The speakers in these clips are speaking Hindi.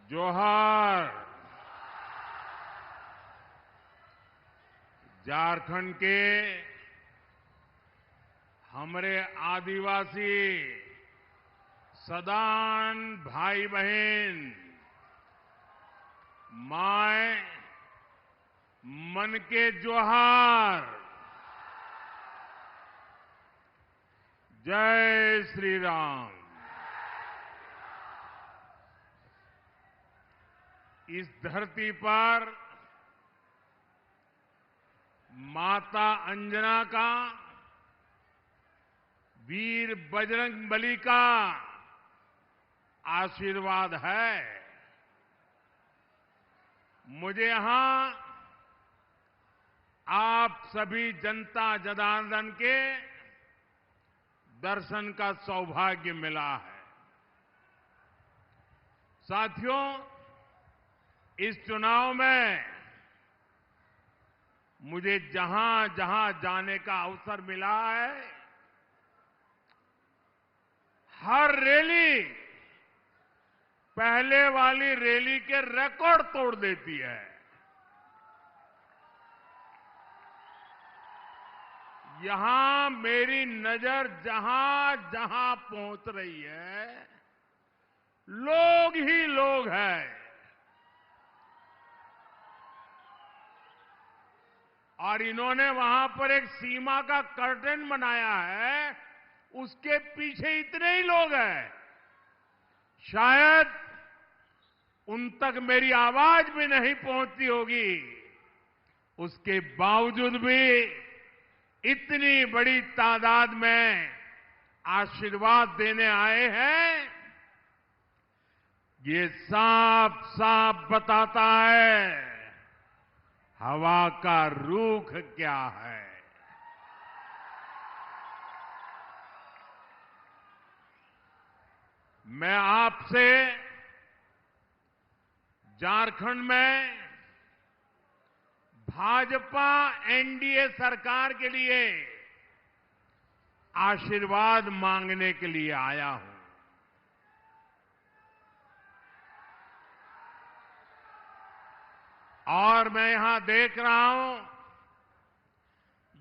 जोहार। झारखंड के हमारे आदिवासी सदान भाई बहन, माय मन के जोहार। जय श्री राम। इस धरती पर माता अंजना का, वीर बजरंगबली का आशीर्वाद है। मुझे यहां आप सभी जनता जनार्दन के दर्शन का सौभाग्य मिला है। साथियों, इस चुनाव में मुझे जहां जहां जाने का अवसर मिला है, हर रैली पहले वाली रैली के रिकॉर्ड तोड़ देती है। यहां मेरी नजर जहां जहां पहुंच रही है, लोग ही लोग हैं। और इन्होंने वहां पर एक सीमा का कर्टन बनाया है, उसके पीछे इतने ही लोग हैं, शायद उन तक मेरी आवाज भी नहीं पहुंचती होगी। उसके बावजूद भी इतनी बड़ी तादाद में आशीर्वाद देने आए हैं, ये साफ साफ बताता है हवा का रुख क्या है। मैं आपसे झारखंड में भाजपा एनडीए सरकार के लिए आशीर्वाद मांगने के लिए आया हूं। और मैं यहां देख रहा हूं,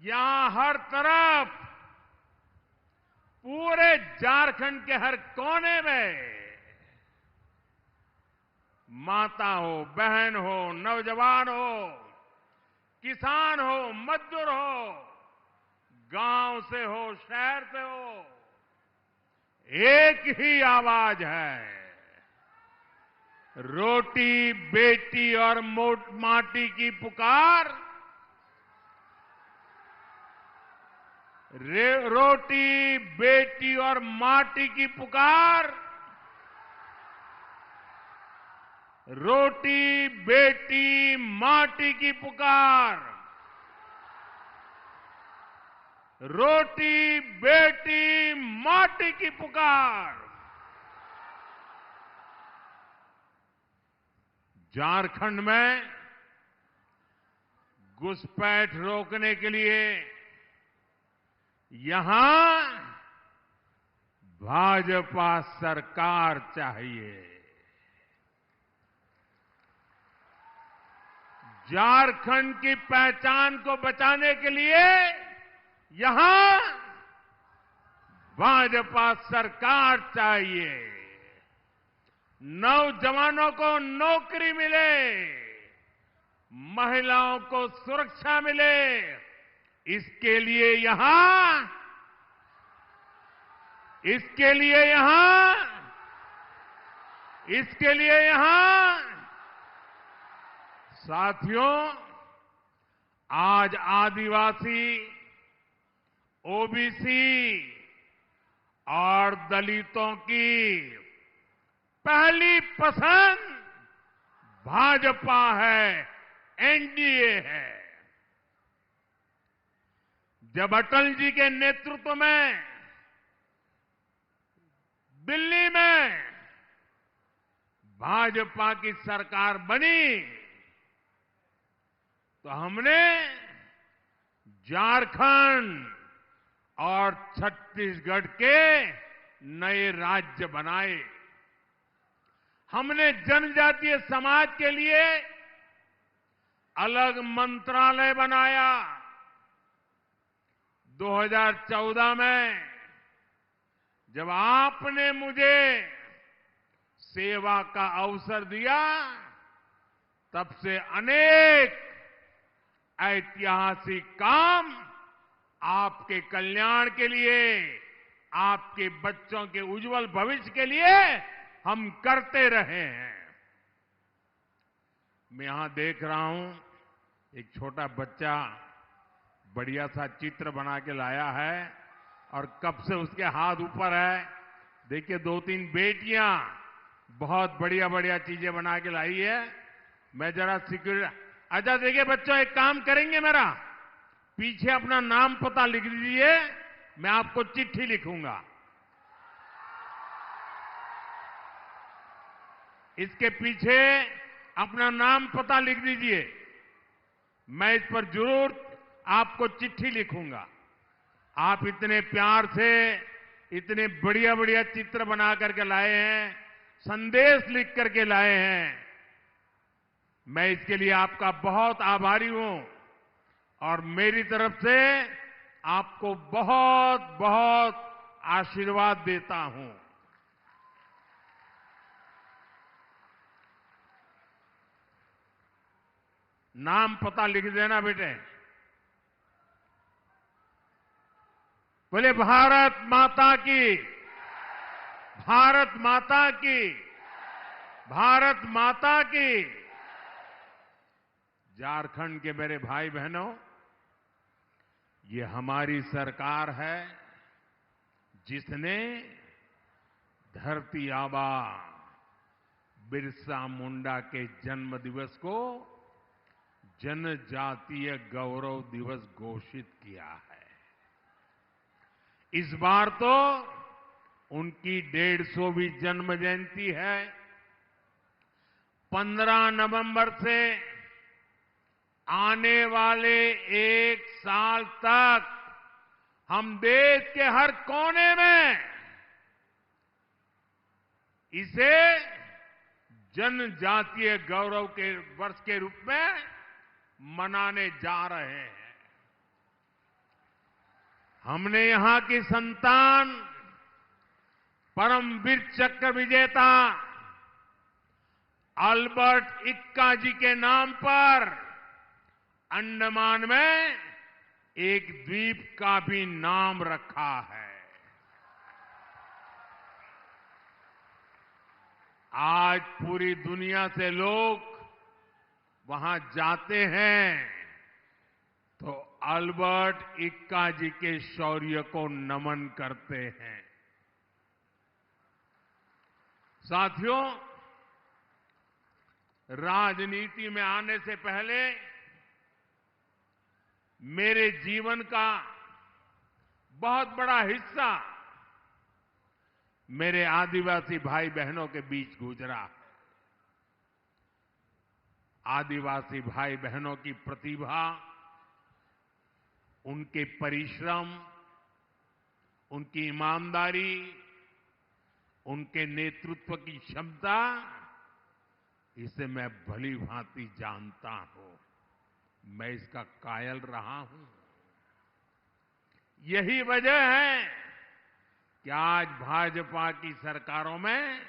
यहां हर तरफ, पूरे झारखंड के हर कोने में माता हो, बहन हो, नौजवान हो, किसान हो, मजदूर हो, गांव से हो, शहर से हो, एक ही आवाज है, रोटी बेटी और माटी की पुकार। रोटी बेटी और माटी की पुकार, रोटी बेटी माटी की पुकार, रोटी बेटी माटी की पुकार। झारखंड में घुसपैठ रोकने के लिए यहां भाजपा सरकार चाहिए। झारखंड की पहचान को बचाने के लिए यहां भाजपा सरकार चाहिए। नौजवानों को नौकरी मिले, महिलाओं को सुरक्षा मिले, इसके लिए यहां साथियों, आज आदिवासी, ओबीसी और दलितों की पहली पसंद भाजपा है, एनडीए है। जब अटल जी के नेतृत्व में दिल्ली में भाजपा की सरकार बनी, तो हमने झारखंड और छत्तीसगढ़ के नए राज्य बनाए। हमने जनजातीय समाज के लिए अलग मंत्रालय बनाया। 2014 में जब आपने मुझे सेवा का अवसर दिया, तब से अनेक ऐतिहासिक काम आपके कल्याण के लिए, आपके बच्चों के उज्जवल भविष्य के लिए हम करते रहे हैं। मैं यहां देख रहा हूं एक छोटा बच्चा बढ़िया सा चित्र बना के लाया है और कब से उसके हाथ ऊपर है। देखिए 2-3 बेटियां बहुत बढ़िया बढ़िया चीजें बना के लाई है। मैं जरा सिक्योरिटी, अच्छा देखिए बच्चों, एक काम करेंगे, मेरा पीछे अपना नाम पता लिख दीजिए, मैं आपको चिट्ठी लिखूंगा। इसके पीछे अपना नाम पता लिख दीजिए, मैं इस पर जरूर आपको चिट्ठी लिखूंगा। आप इतने प्यार से इतने बढ़िया बढ़िया चित्र बना करके लाए हैं, संदेश लिख करके लाए हैं। मैं इसके लिए आपका बहुत आभारी हूं और मेरी तरफ से आपको बहुत बहुत आशीर्वाद देता हूं। नाम पता लिख देना बेटे। बोले भारत माता की, भारत माता की, भारत माता की। झारखंड के मेरे भाई बहनों, ये हमारी सरकार है जिसने धरती आबा बिरसा मुंडा के जन्म दिवस को जनजातीय गौरव दिवस घोषित किया है। इस बार तो उनकी 150वीं जन्म जयंती है। 15 नवंबर से आने वाले 1 साल तक हम देश के हर कोने में इसे जनजातीय गौरव के वर्ष के रूप में मनाने जा रहे हैं। हमने यहां की संतान परमवीर चक्र विजेता अल्बर्ट इक्का जी के नाम पर अंडमान में एक द्वीप का भी नाम रखा है। आज पूरी दुनिया से लोग वहां जाते हैं तो अल्बर्ट इक्का जी के शौर्य को नमन करते हैं। साथियों, राजनीति में आने से पहले मेरे जीवन का बहुत बड़ा हिस्सा मेरे आदिवासी भाई बहनों के बीच गुजरा। आदिवासी भाई बहनों की प्रतिभा, उनके परिश्रम, उनकी ईमानदारी, उनके नेतृत्व की क्षमता, इसे मैं भली भांति जानता हूं। मैं इसका कायल रहा हूं। यही वजह है कि आज भाजपा की सरकारों में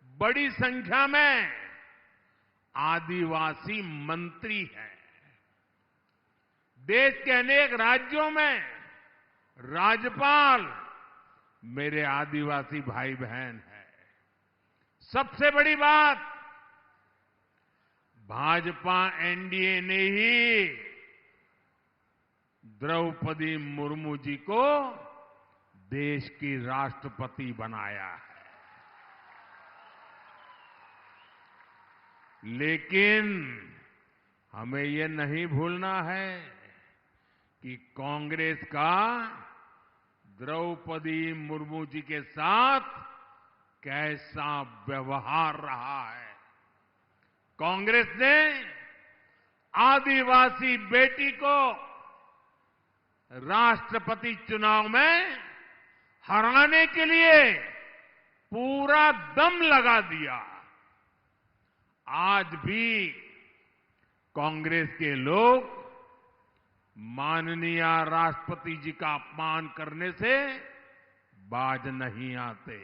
बड़ी संख्या में आदिवासी मंत्री हैं। देश के अनेक राज्यों में राज्यपाल मेरे आदिवासी भाई बहन हैं। सबसे बड़ी बात, भाजपा एनडीए ने ही द्रौपदी मुर्मू जी को देश की राष्ट्रपति बनाया है। लेकिन हमें ये नहीं भूलना है कि कांग्रेस का द्रौपदी मुर्मू जी के साथ कैसा व्यवहार रहा है। कांग्रेस ने आदिवासी बेटी को राष्ट्रपति चुनाव में हराने के लिए पूरा दम लगा दिया। आज भी कांग्रेस के लोग माननीय राष्ट्रपति जी का अपमान करने से बाज नहीं आते।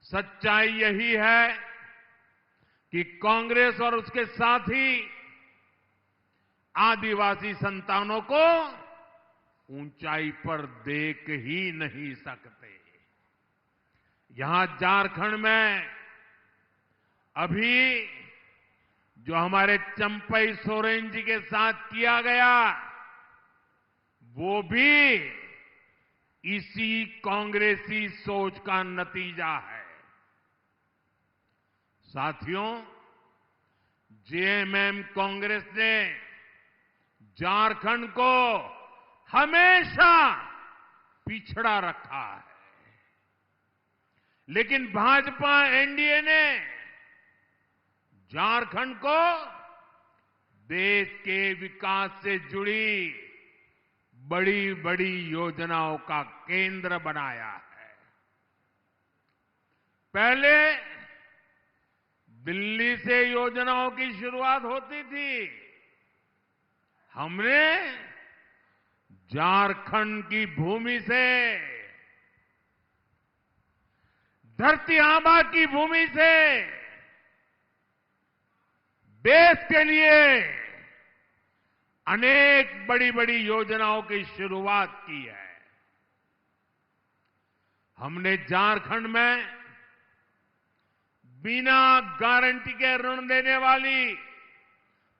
सच्चाई यही है कि कांग्रेस और उसके साथी आदिवासी संतानों को ऊंचाई पर देख ही नहीं सकते। यहां झारखंड में अभी जो हमारे चंपई सोरेन जी के साथ किया गया, वो भी इसी कांग्रेसी सोच का नतीजा है। साथियों, जेएमएम कांग्रेस ने झारखंड को हमेशा पिछड़ा रखा है, लेकिन भाजपा एनडीए ने झारखंड को देश के विकास से जुड़ी बड़ी बड़ी योजनाओं का केंद्र बनाया है। पहले दिल्ली से योजनाओं की शुरुआत होती थी, हमने झारखंड की भूमि से, धरती आबा की भूमि से देश के लिए अनेक बड़ी बड़ी योजनाओं की शुरुआत की है। हमने झारखंड में बिना गारंटी के ऋण देने वाली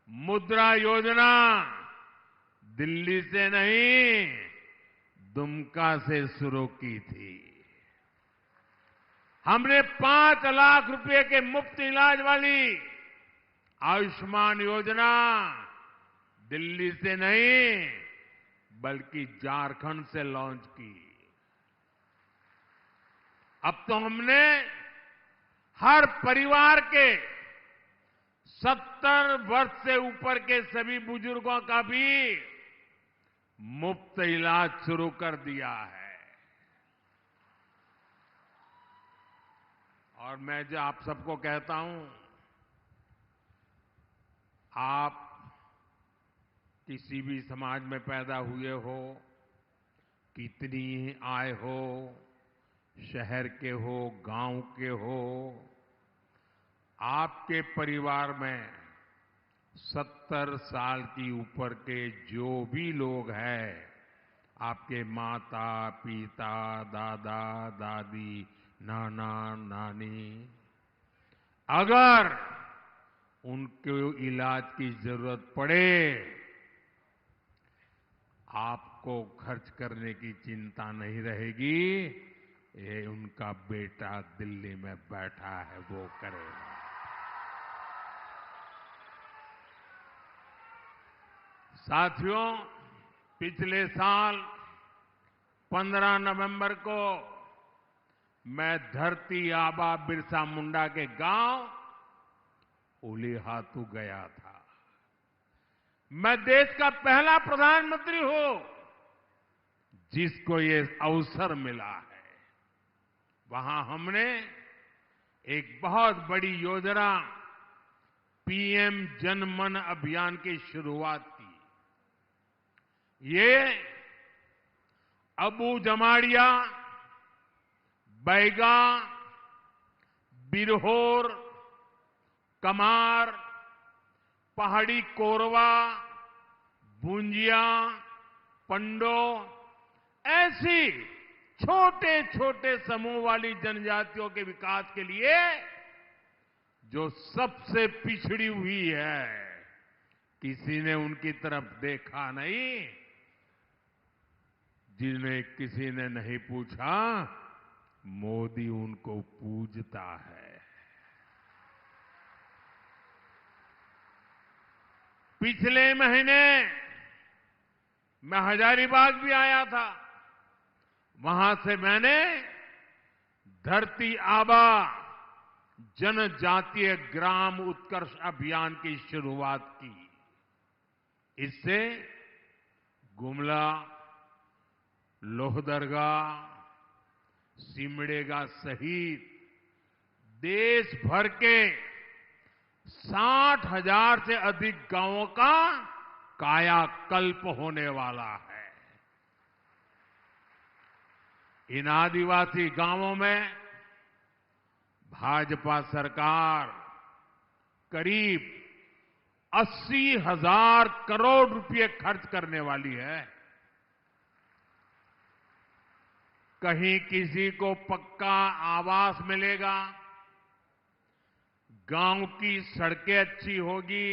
मुद्रा योजना दिल्ली से नहीं, दुमका से शुरू की थी। हमने 5 लाख रुपए के मुफ्त इलाज वाली आयुष्मान योजना दिल्ली से नहीं, बल्कि झारखंड से लॉन्च की। अब तो हमने हर परिवार के 70 वर्ष से ऊपर के सभी बुजुर्गों का भी मुफ्त इलाज शुरू कर दिया है। और मैं जो आप सबको कहता हूं, आप किसी भी समाज में पैदा हुए हो, कितनी ही आय हो, शहर के हो, गांव के हो, आपके परिवार में 70 साल की ऊपर के जो भी लोग हैं, आपके माता पिता, दादा दादी, नाना नानी, अगर उनको इलाज की जरूरत पड़े, आपको खर्च करने की चिंता नहीं रहेगी। ये उनका बेटा दिल्ली में बैठा है, वो करेगा। साथियों, पिछले साल 15 नवंबर को मैं धरती आबा बिरसा मुंडा के गांव उलीहातू गया था। मैं देश का पहला प्रधानमंत्री हूं जिसको ये अवसर मिला है। वहां हमने एक बहुत बड़ी योजना पीएम जन मन अभियान की शुरुआत की। ये अबू जमाड़िया, बैगा, बिरहोर, कमार, पहाड़ी कोरवा, भूंजिया, पंडो, ऐसी छोटे छोटे समूह वाली जनजातियों के विकास के लिए जो सबसे पिछड़ी हुई है, किसी ने उनकी तरफ देखा नहीं, जिन्हें किसी ने नहीं पूछा, मोदी उनको पूजता है। पिछले महीने मैं हजारीबाग भी आया था। वहां से मैंने धरती आबा जनजातीय ग्राम उत्कर्ष अभियान की शुरुआत की। इससे गुमला, लोहदरगा, सिमडेगा सहित देश भर के 60,000 से अधिक गांवों का कायाकल्प होने वाला है। इन आदिवासी गांवों में भाजपा सरकार करीब 80,000 करोड़ रुपए खर्च करने वाली है। कहीं किसी को पक्का आवास मिलेगा, गांव की सड़कें अच्छी होगी,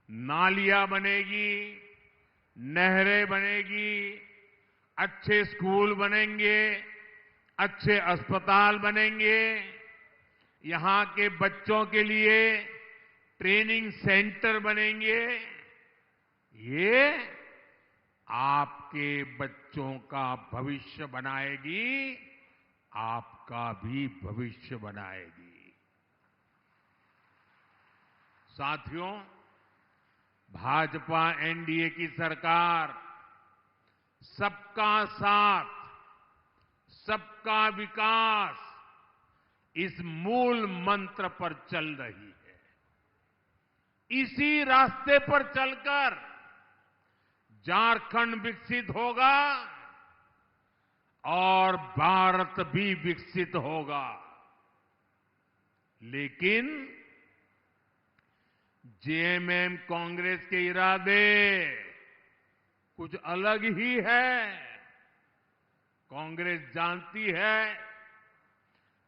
नालियां बनेगी, नहरें बनेगी, अच्छे स्कूल बनेंगे, अच्छे अस्पताल बनेंगे, यहां के बच्चों के लिए ट्रेनिंग सेंटर बनेंगे। ये आपके बच्चों का भविष्य बनाएगी, आपका भी भविष्य बनाएगी। साथियों, भाजपा एनडीए की सरकार सबका साथ, सबका विकास इस मूल मंत्र पर चल रही है। इसी रास्ते पर चलकर झारखंड विकसित होगा और भारत भी विकसित होगा। लेकिन जेएमएम कांग्रेस के इरादे कुछ अलग ही है। कांग्रेस जानती है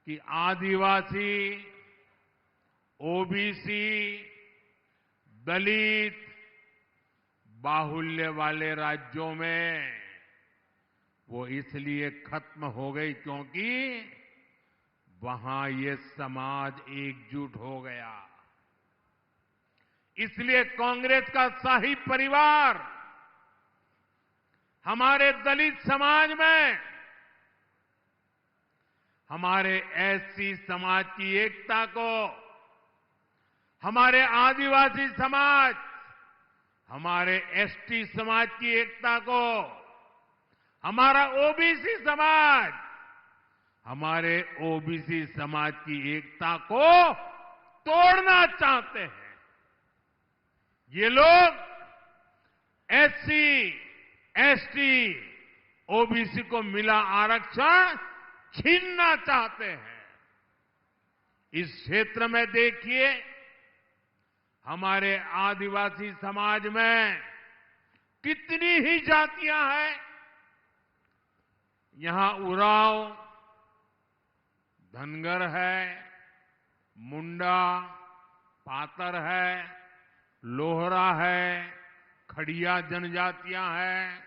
कि आदिवासी, ओबीसी, दलित बाहुल्य वाले राज्यों में वो इसलिए खत्म हो गई क्योंकि वहां ये समाज एकजुट हो गया। इसलिए कांग्रेस का शाही परिवार हमारे दलित समाज में, हमारे एससी समाज की एकता को, हमारे आदिवासी समाज, हमारे एसटी समाज की एकता को, हमारा ओबीसी समाज, हमारे ओबीसी समाज की एकता को तोड़ना चाहते हैं। ये लोग एससी, एसटी, ओबीसी को मिला आरक्षण छीनना चाहते हैं। इस क्षेत्र में देखिए, हमारे आदिवासी समाज में कितनी ही जातियां हैं। यहां उरांव, धनगर है, मुंडा, पातर है, लोहरा है, खड़िया जनजातियां हैं,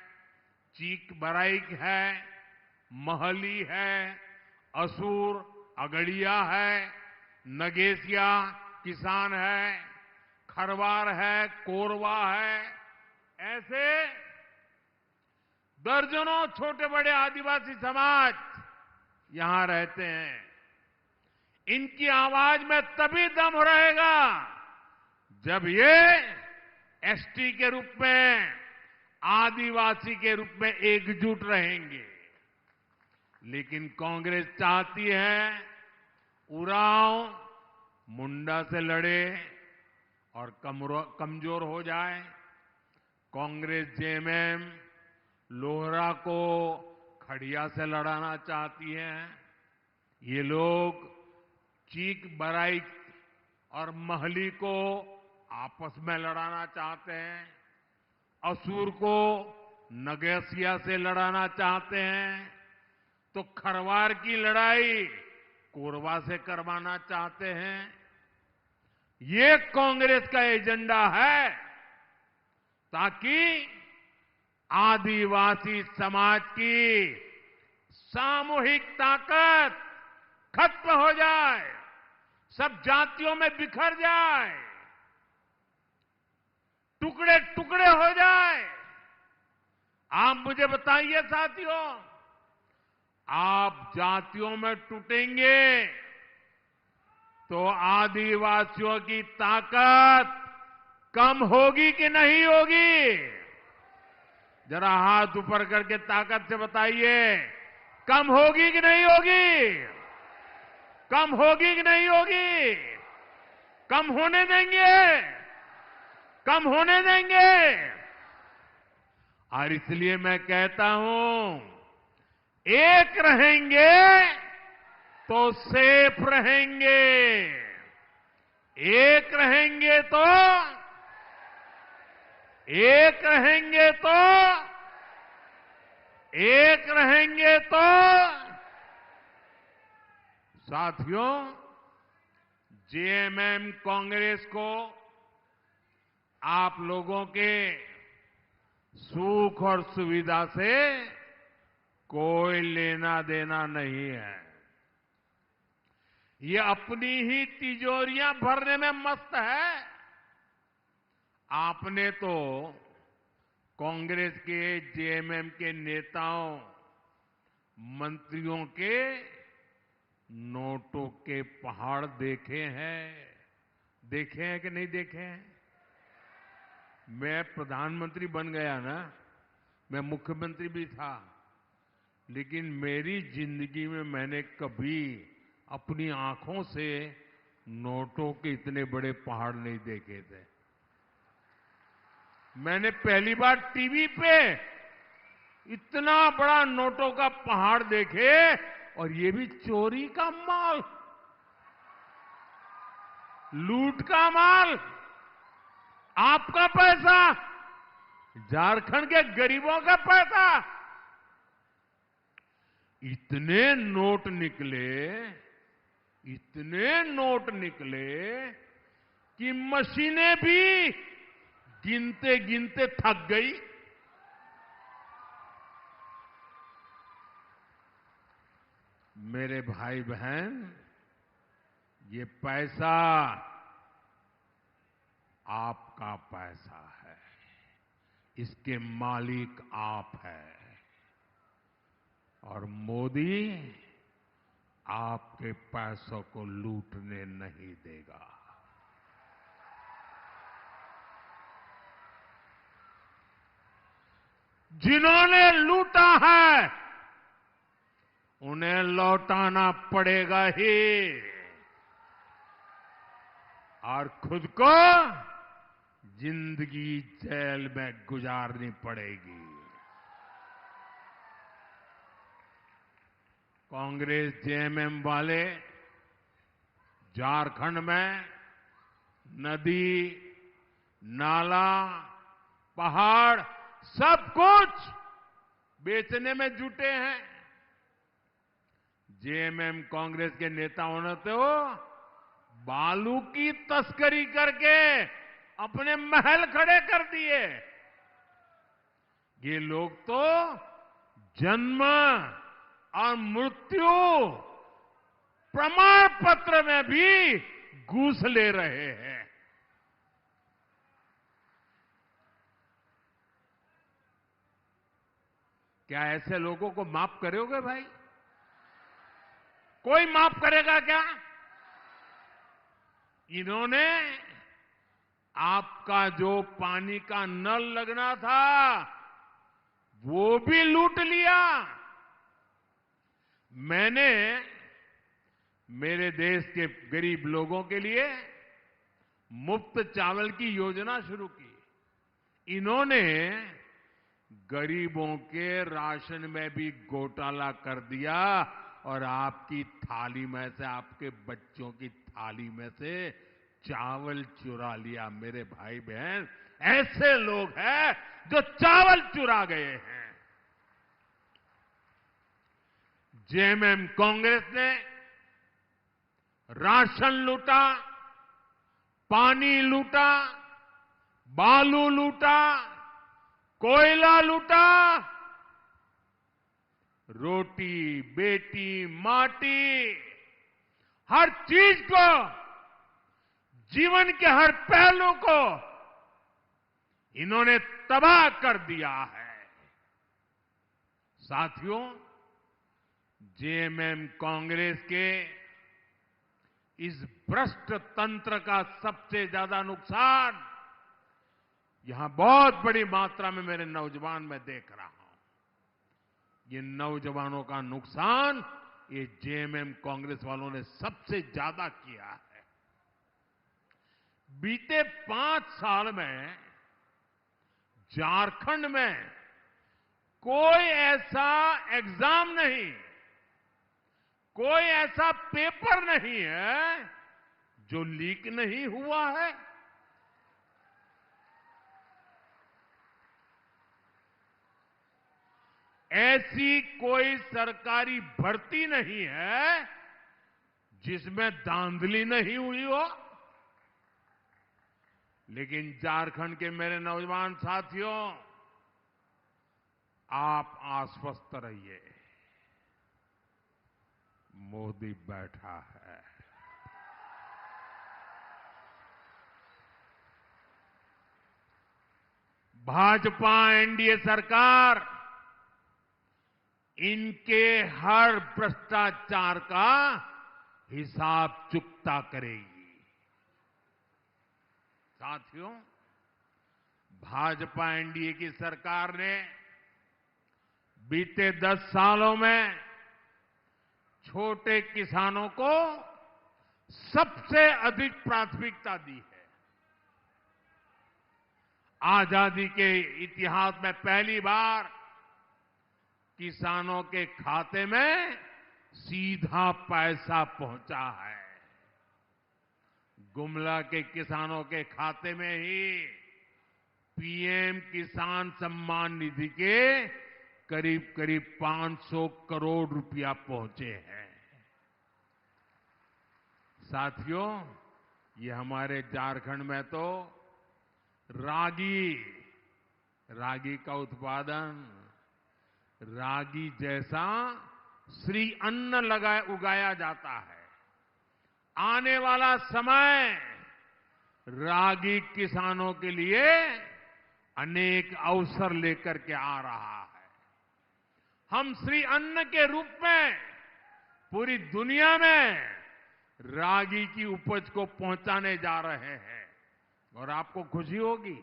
चीक बराइक है, महली है, असुर, अगड़िया है, नगेसिया किसान है, खरवार है, कोरवा है। ऐसे दर्जनों छोटे बड़े आदिवासी समाज यहां रहते हैं। इनकी आवाज में तभी दम रहेगा जब ये एसटी के रूप में, आदिवासी के रूप में एकजुट रहेंगे। लेकिन कांग्रेस चाहती है उरांव मुंडा से लड़े और कमजोर हो जाए। कांग्रेस जेएमएम लोहरा को खड़िया से लड़ाना चाहती है। ये लोग चीक बराइक और महली को आपस में लड़ाना चाहते हैं। असुर को नगेसिया से लड़ाना चाहते हैं, तो खरवार की लड़ाई कोरवा से करवाना चाहते हैं। ये कांग्रेस का एजेंडा है ताकि आदिवासी समाज की सामूहिक ताकत खत्म हो जाए, सब जातियों में बिखर जाए, टुकड़े टुकड़े हो जाए। आप मुझे बताइए साथियों, आप जातियों में टूटेंगे तो आदिवासियों की ताकत कम होगी कि नहीं होगी? जरा हाथ ऊपर करके ताकत से बताइए, कम होगी कि नहीं होगी? कम होगी कि नहीं होगी? कम होने देंगे? कम होने देंगे? और इसलिए मैं कहता हूं, एक रहेंगे तो सेफ रहेंगे, एक रहेंगे तो एक रहेंगे तो एक रहेंगे तो साथियों, जेएमएम कांग्रेस को आप लोगों के सुख और सुविधा से कोई लेना देना नहीं है। ये अपनी ही तिजोरियां भरने में मस्त है। आपने तो कांग्रेस के जेएमएम के नेताओं, मंत्रियों के नोटों के पहाड़ देखे हैं कि नहीं देखे हैं? मैं प्रधानमंत्री बन गया ना, मैं मुख्यमंत्री भी था, लेकिन मेरी जिंदगी में मैंने कभी अपनी आंखों से नोटों के इतने बड़े पहाड़ नहीं देखे थे। मैंने पहली बार टीवी पे इतना बड़ा नोटों का पहाड़ देखे, और ये भी चोरी का माल, लूट का माल, आपका पैसा, झारखंड के गरीबों का पैसा। इतने नोट निकले कि मशीनें भी गिनते गिनते थक गई। मेरे भाई बहन, ये पैसा आपका पैसा है, इसके मालिक आप हैं, और मोदी आपके पैसों को लूटने नहीं देगा। जिन्होंने लूटा है उन्हें लौटाना पड़ेगा ही, और खुद को जिंदगी जेल में गुजारनी पड़ेगी। कांग्रेस जेएमएम वाले झारखंड में नदी, नाला, पहाड़ सब कुछ बेचने में जुटे हैं। जेएमएम कांग्रेस के नेताओं ने तो बालू की तस्करी करके अपने महल खड़े कर दिए। ये लोग तो जन्म और मृत्यु प्रमाण पत्र में भी घूस ले रहे हैं। क्या ऐसे लोगों को माफ करोगे भाई? कोई माफ करेगा क्या? इन्होंने आपका जो पानी का नल लगना था वो भी लूट लिया। मैंने मेरे देश के गरीब लोगों के लिए मुफ्त चावल की योजना शुरू की। इन्होंने गरीबों के राशन में भी घोटाला कर दिया, और आपकी थाली में से, आपके बच्चों की थाली में से चावल चुरा लिया। मेरे भाई बहन, ऐसे लोग हैं जो चावल चुरा गए हैं। जेएमएम कांग्रेस ने राशन लूटा, पानी लूटा, बालू लूटा, कोयला लूटा, रोटी, बेटी, माटी, हर चीज को, जीवन के हर पहलू को इन्होंने तबाह कर दिया है। साथियों, जेएमएम कांग्रेस के इस भ्रष्ट तंत्र का सबसे ज्यादा नुकसान यहां बहुत बड़ी मात्रा में मेरे नौजवान में देख रहा हूं। ये नौजवानों का नुकसान ये जेएमएम कांग्रेस वालों ने सबसे ज्यादा किया है। बीते 5 साल में झारखंड में कोई ऐसा एग्जाम नहीं, कोई ऐसा पेपर नहीं है जो लीक नहीं हुआ है। ऐसी कोई सरकारी भर्ती नहीं है जिसमें धांधली नहीं हुई हो। लेकिन झारखंड के मेरे नौजवान साथियों, आप आश्वस्त रहिए, मोदी बैठा है। भाजपा एनडीए सरकार इनके हर भ्रष्टाचार का हिसाब चुकता करेगी। साथियों, भाजपा एनडीए की सरकार ने बीते 10 सालों में छोटे किसानों को सबसे अधिक प्राथमिकता दी है। आजादी के इतिहास में पहली बार किसानों के खाते में सीधा पैसा पहुंचा है। गुमला के किसानों के खाते में ही पीएम किसान सम्मान निधि के करीब करीब 500 करोड़ रुपया पहुंचे हैं। साथियों, ये हमारे झारखंड में तो रागी का उत्पादन, रागी जैसा श्री अन्न उगाया जाता है। आने वाला समय रागी किसानों के लिए अनेक अवसर लेकर के आ रहा है। हम श्री अन्न के रूप में पूरी दुनिया में रागी की उपज को पहुंचाने जा रहे हैं। और आपको खुशी होगी,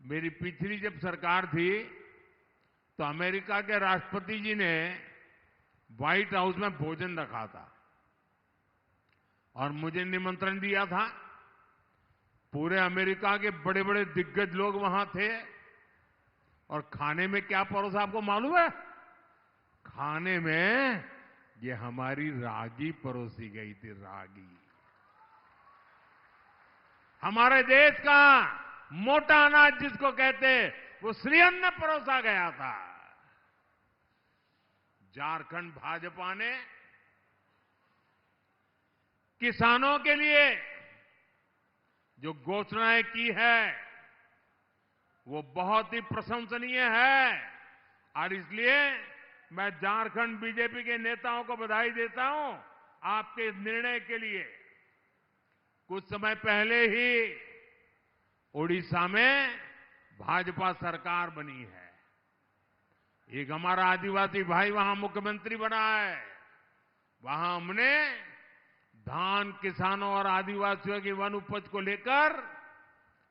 मेरी पिछली जब सरकार थी तो अमेरिका के राष्ट्रपति जी ने व्हाइट हाउस में भोजन रखा था और मुझे निमंत्रण दिया था। पूरे अमेरिका के बड़े बड़े दिग्गज लोग वहां थे और खाने में क्या परोसा आपको मालूम है? खाने में ये हमारी रागी परोसी गई थी। रागी हमारे देश का मोटा अनाज जिसको कहते, वो श्री अन्न परोसा गया था। झारखंड भाजपा ने किसानों के लिए जो घोषणाएं की है वो बहुत ही प्रशंसनीय है और इसलिए मैं झारखंड बीजेपी के नेताओं को बधाई देता हूं आपके इस निर्णय के लिए। कुछ समय पहले ही ओडिशा में भाजपा सरकार बनी है। एक हमारा आदिवासी भाई वहां मुख्यमंत्री बना है। वहां हमने धान किसानों और आदिवासियों की वन उपज को लेकर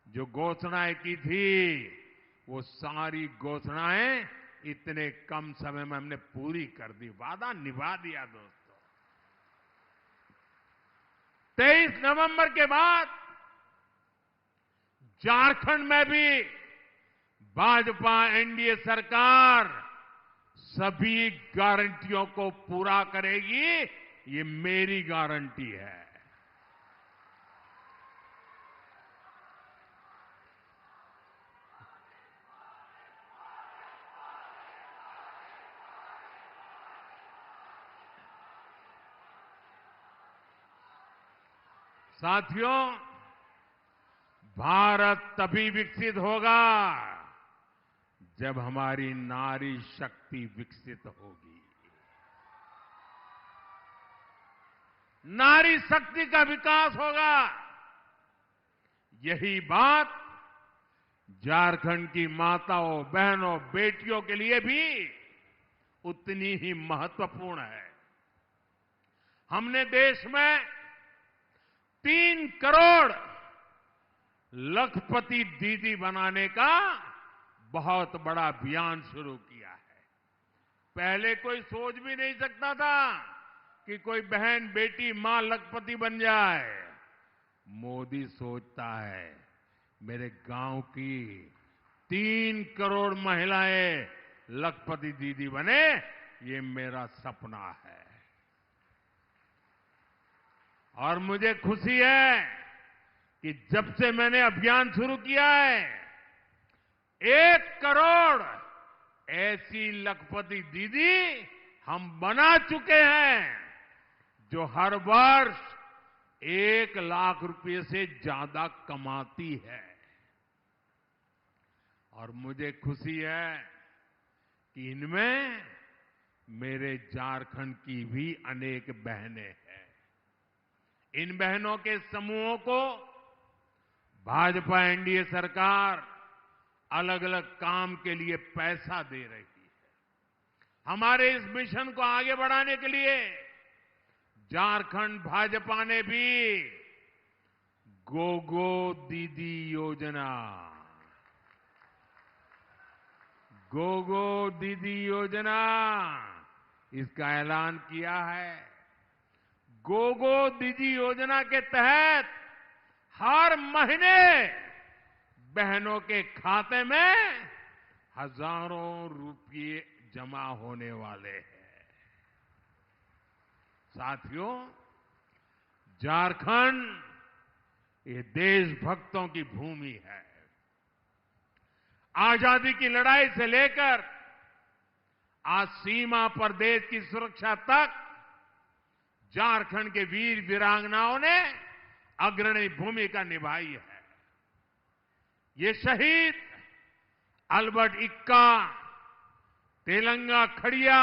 जो घोषणाएं की थी, वो सारी घोषणाएं इतने कम समय में हमने पूरी कर दी। वादा निभा दिया दोस्तों। 23 नवंबर के बाद झारखंड में भी भाजपा एनडीए सरकार सभी गारंटियों को पूरा करेगी, ये मेरी गारंटी है। साथियों, भारत तभी विकसित होगा जब हमारी नारी शक्ति विकसित होगी। नारी शक्ति का विकास होगा। यही बात झारखंड की माताओं, बहनों, बेटियों के लिए भी उतनी ही महत्वपूर्ण है। हमने देश में 3 करोड़ लखपति दीदी बनाने का बहुत बड़ा अभियान शुरू किया है। पहले कोई सोच भी नहीं सकता था कि कोई बहन, बेटी, मां लखपति बन जाए। मोदी सोचता है मेरे गांव की 3 करोड़ महिलाएं लखपति दीदी बने, ये मेरा सपना है। और मुझे खुशी है कि जब से मैंने अभियान शुरू किया है 1 करोड़ ऐसी लखपति दीदी हम बना चुके हैं जो हर वर्ष 1 लाख रुपए से ज्यादा कमाती है। और मुझे खुशी है कि इनमें मेरे झारखंड की भी अनेक बहनें हैं। इन बहनों के समूहों को भाजपा एनडीए सरकार अलग अलग काम के लिए पैसा दे रही है। हमारे इस मिशन को आगे बढ़ाने के लिए झारखंड भाजपा ने भी गोगो दीदी योजना, गोगो दीदी योजना इसका ऐलान किया है। गोगो दीदी योजना के तहत हर महीने बहनों के खाते में हजारों रुपये जमा होने वाले हैं। साथियों, झारखंड ये देशभक्तों की भूमि है। आजादी की लड़ाई से लेकर आज सीमा पर देश की सुरक्षा तक झारखंड के वीर वीरांगनाओं ने अग्रणी भूमिका निभाई है। ये शहीद अल्बर्ट इक्का, तेलंगा खड़िया,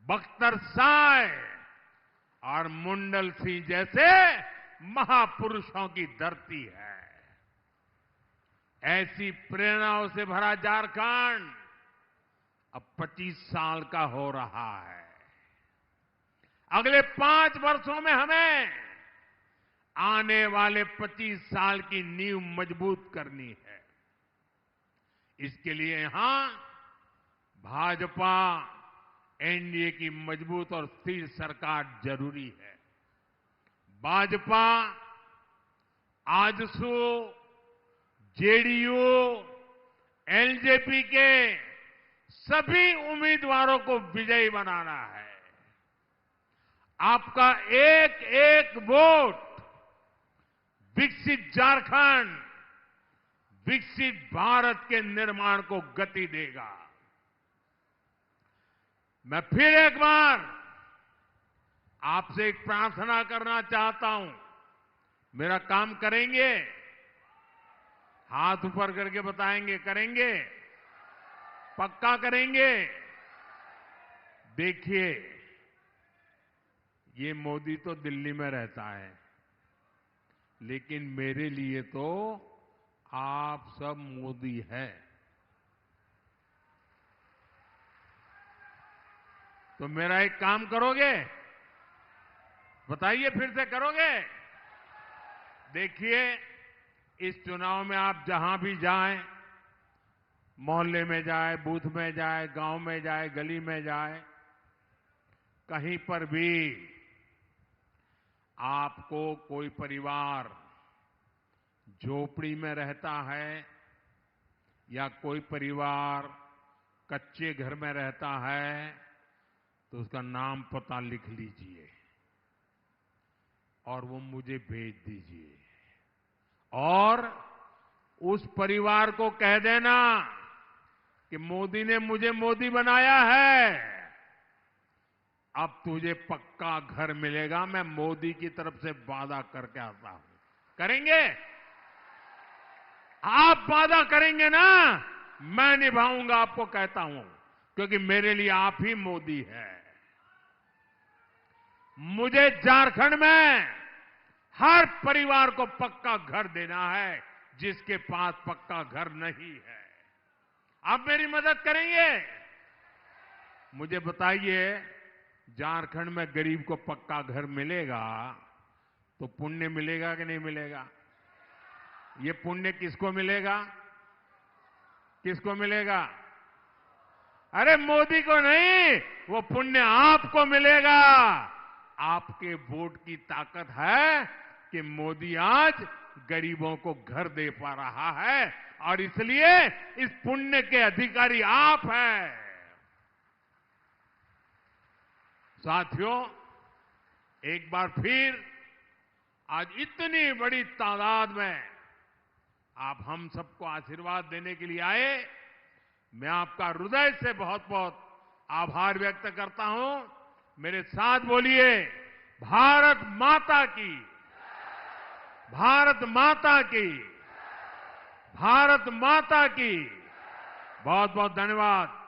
बख्तर साय और मुंडल सिंह जैसे महापुरुषों की धरती है। ऐसी प्रेरणाओं से भरा झारखंड अब 25 साल का हो रहा है। अगले 5 वर्षों में हमें आने वाले 25 साल की नींव मजबूत करनी है। इसके लिए यहां भाजपा एनडीए की मजबूत और स्थिर सरकार जरूरी है। भाजपा आजसू, जेडीयू, एलजेपी के सभी उम्मीदवारों को विजयी बनाना है। आपका एक एक वोट विकसित झारखंड, विकसित भारत के निर्माण को गति देगा। मैं फिर एक बार आपसे एक प्रार्थना करना चाहता हूं। मेरा काम करेंगे? हाथ ऊपर करके बताएंगे, करेंगे? पक्का करेंगे? देखिए, ये मोदी तो दिल्ली में रहता है, लेकिन मेरे लिए तो आप सब मोदी हैं। तो मेरा एक काम करोगे? बताइए, फिर से करोगे? देखिए, इस चुनाव में आप जहां भी जाएं, मोहल्ले में जाए, बूथ में जाए, गांव में जाए, गली में जाए, कहीं पर भी आपको कोई परिवार झोपड़ी में रहता है या कोई परिवार कच्चे घर में रहता है, तो उसका नाम पता लिख लीजिए और वो मुझे भेज दीजिए। और उस परिवार को कह देना कि मोदी ने मुझे मोदी बनाया है, अब तुझे पक्का घर मिलेगा। मैं मोदी की तरफ से वादा करके आता हूं। करेंगे? आप वादा करेंगे ना? मैं निभाऊंगा, आपको कहता हूं, क्योंकि मेरे लिए आप ही मोदी है। मुझे झारखंड में हर परिवार को पक्का घर देना है जिसके पास पक्का घर नहीं है। आप मेरी मदद करेंगे? मुझे बताइए, झारखंड में गरीब को पक्का घर मिलेगा तो पुण्य मिलेगा कि नहीं मिलेगा? ये पुण्य किसको मिलेगा? किसको मिलेगा? अरे मोदी को नहीं, वो पुण्य आपको मिलेगा। आपके वोट की ताकत है कि मोदी आज गरीबों को घर दे पा रहा है और इसलिए इस पुण्य के अधिकारी आप हैं। साथियों, एक बार फिर आज इतनी बड़ी तादाद में आप हम सबको आशीर्वाद देने के लिए आए। मैं आपका हृदय से बहुत बहुत आभार व्यक्त करता हूं। मेरे साथ बोलिए, भारत माता की, भारत माता की, भारत माता की। बहुत बहुत धन्यवाद।